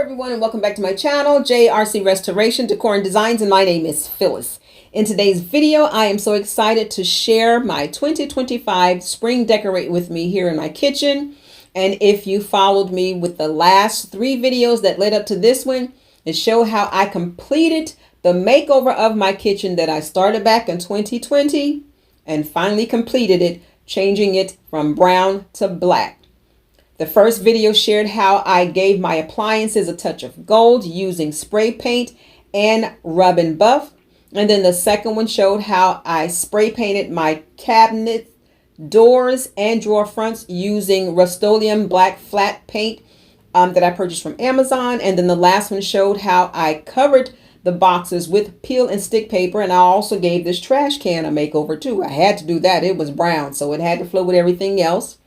everyone, and welcome back to my channel, JRC Restoration, Decor and Designs, and my name is Phyllis. In today's video, I am so excited to share my 2025 Spring Decorate with me here in my kitchen. And if you followed me with the last 3 videos that led up to this one, it show how I completed the makeover of my kitchen that I started back in 2020 and finally completed it, changing it from brown to black. The first video shared how I gave my appliances a touch of gold using spray paint and rub and buff. And then the second one showed how I spray painted my cabinet doors and drawer fronts using Rust-Oleum black flat paint that I purchased from Amazon. And then the last one showed how I covered the boxes with peel and stick paper. And I also gave this trash can a makeover too. I had to do that. It was brown, so it had to flow with everything else.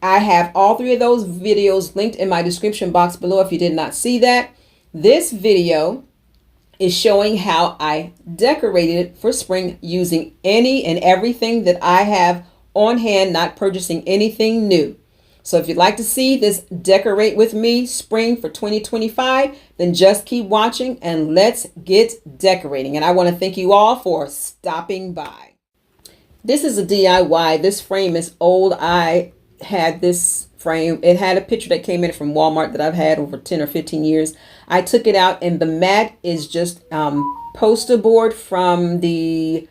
I have all 3 of those videos linked in my description box below if you did not see that. This video is showing how I decorated it for spring using any and everything that I have on hand, not purchasing anything new. So if you'd like to see this Decorate with Me spring for 2025, then just keep watching and let's get decorating. And I want to thank you all for stopping by. This is a DIY. This frame is old. I had this frame. It had a picture that came in from Walmart that I've had over 10 or 15 years. I took it out and the mat is just poster board from the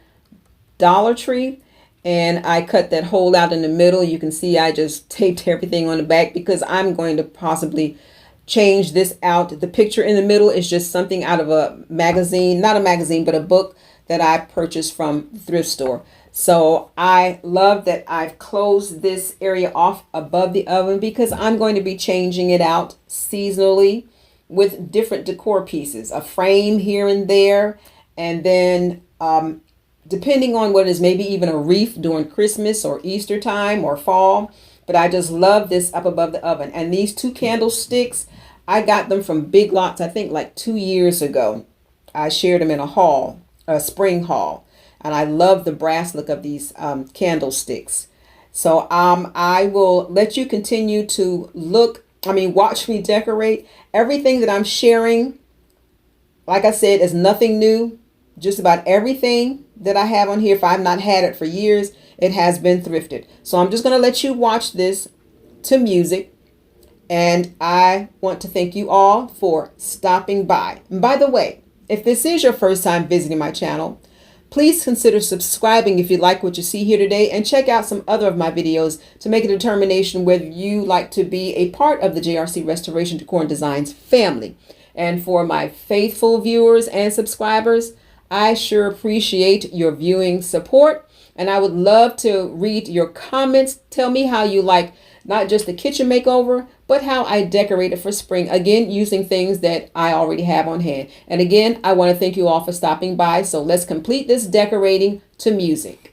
Dollar Tree, and I cut that hole out in the middle. You can see I just taped everything on the back because I'm going to possibly change this out. The picture in the middle is just something out of a magazine, not a magazine, but a book that I purchased from the thrift store. So I love that I've closed this area off above the oven because I'm going to be changing it out seasonally with different decor pieces, a frame here and there, and then depending on what is, maybe even a wreath during Christmas or Easter time or fall. But I just love this up above the oven. And these 2 candlesticks, I got them from Big Lots, I think like 2 years ago. I shared them in a haul, a spring haul. And I love the brass look of these candlesticks. So I will let you continue to watch me decorate. Everything that I'm sharing, like I said, is nothing new. Just about everything that I have on here, if I've not had it for years, it has been thrifted. So I'm just going to let you watch this to music. And I want to thank you all for stopping by. And by the way, if this is your first time visiting my channel, please consider subscribing if you like what you see here today, and check out some other of my videos to make a determination whether you like to be a part of the JRC Restoration Decor and Designs family. And for my faithful viewers and subscribers, I sure appreciate your viewing support, and I would love to read your comments. Tell me how you like not just the kitchen makeover, but how I decorated for spring, again, using things that I already have on hand. And again, I want to thank you all for stopping by. So let's complete this decorating to music.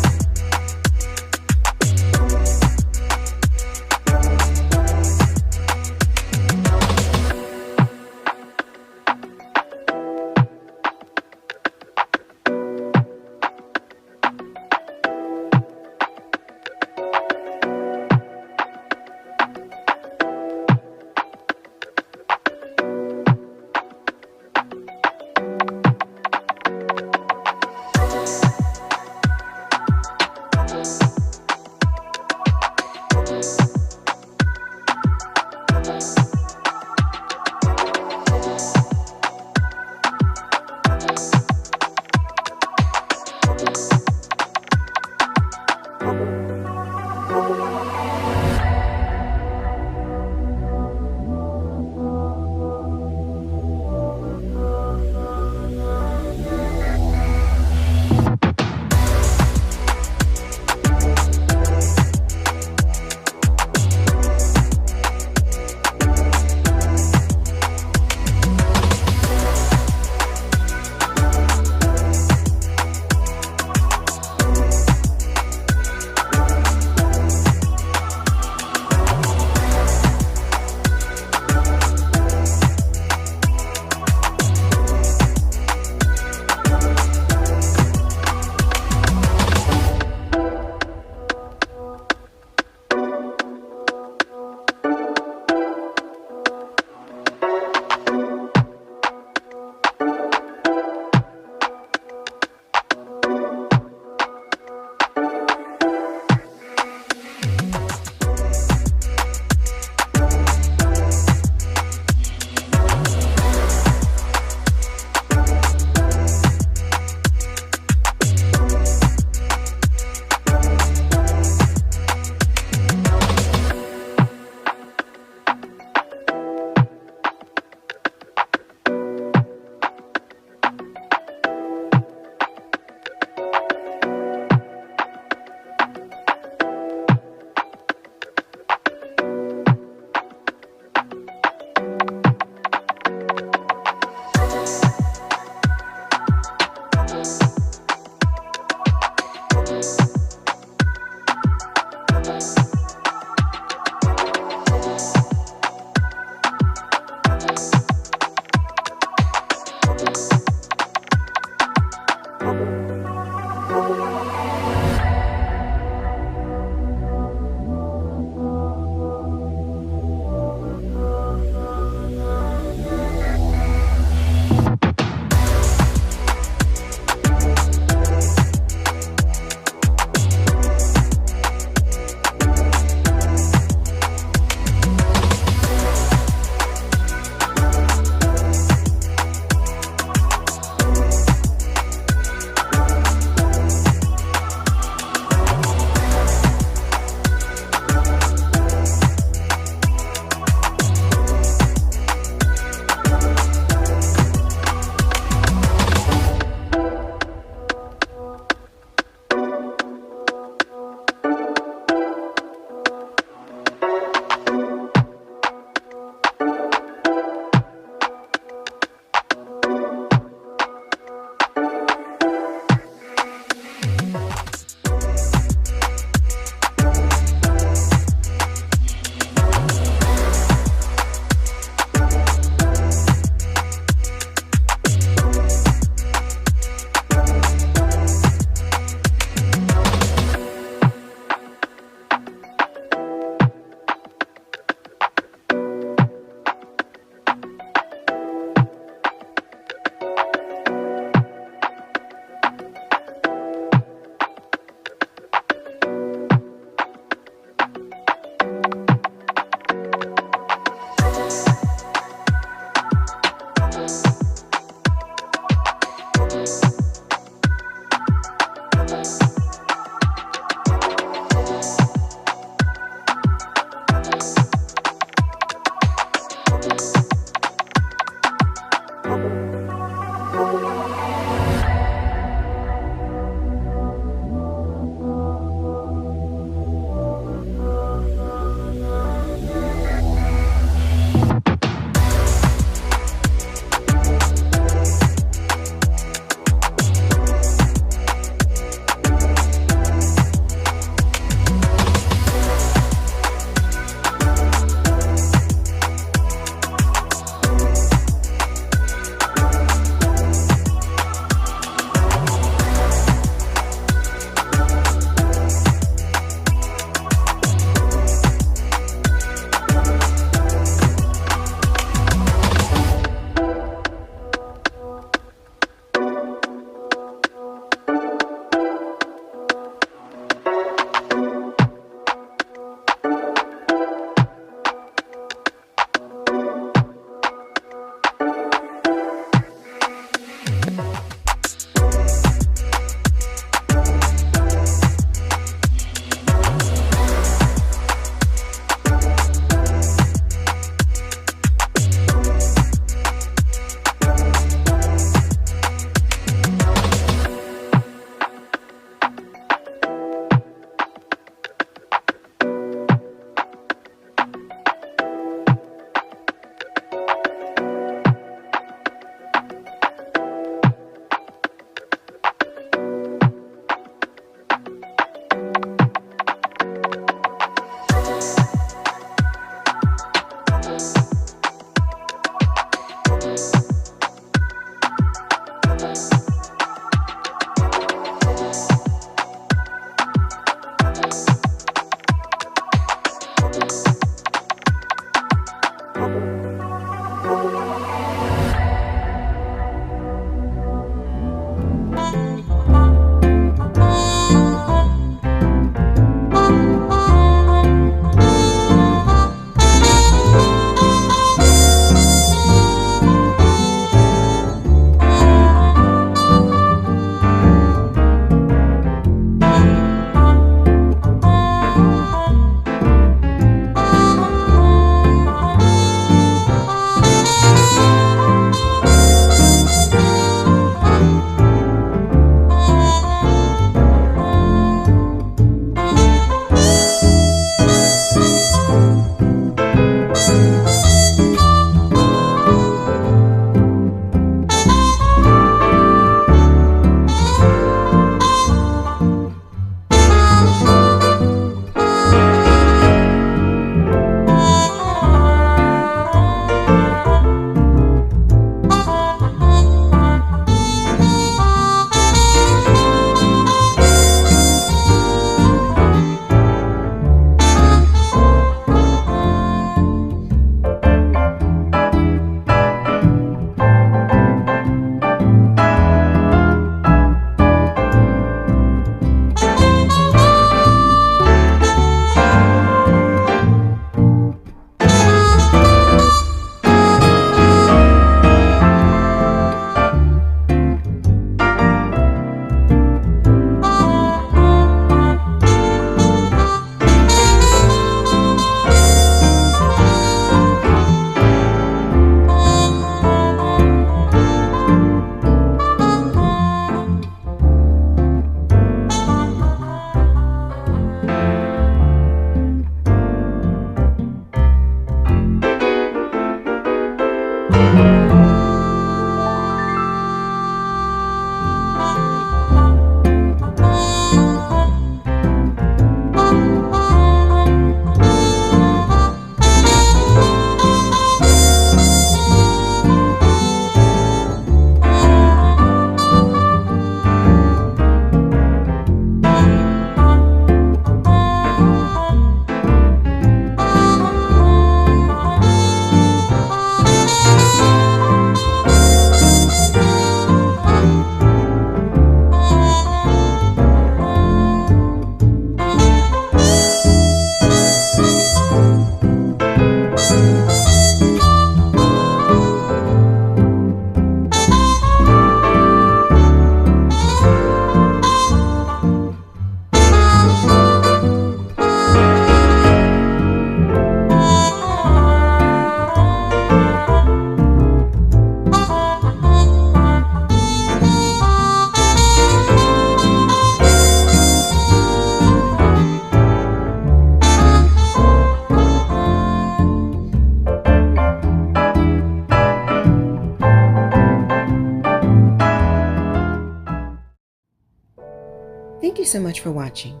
Thank you so much for watching.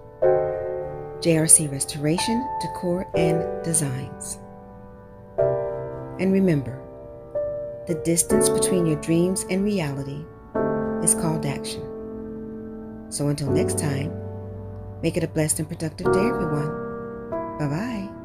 JRC Restoration, Decor, and Designs. And remember, the distance between your dreams and reality is called action. So until next time, make it a blessed and productive day, everyone. Bye-bye.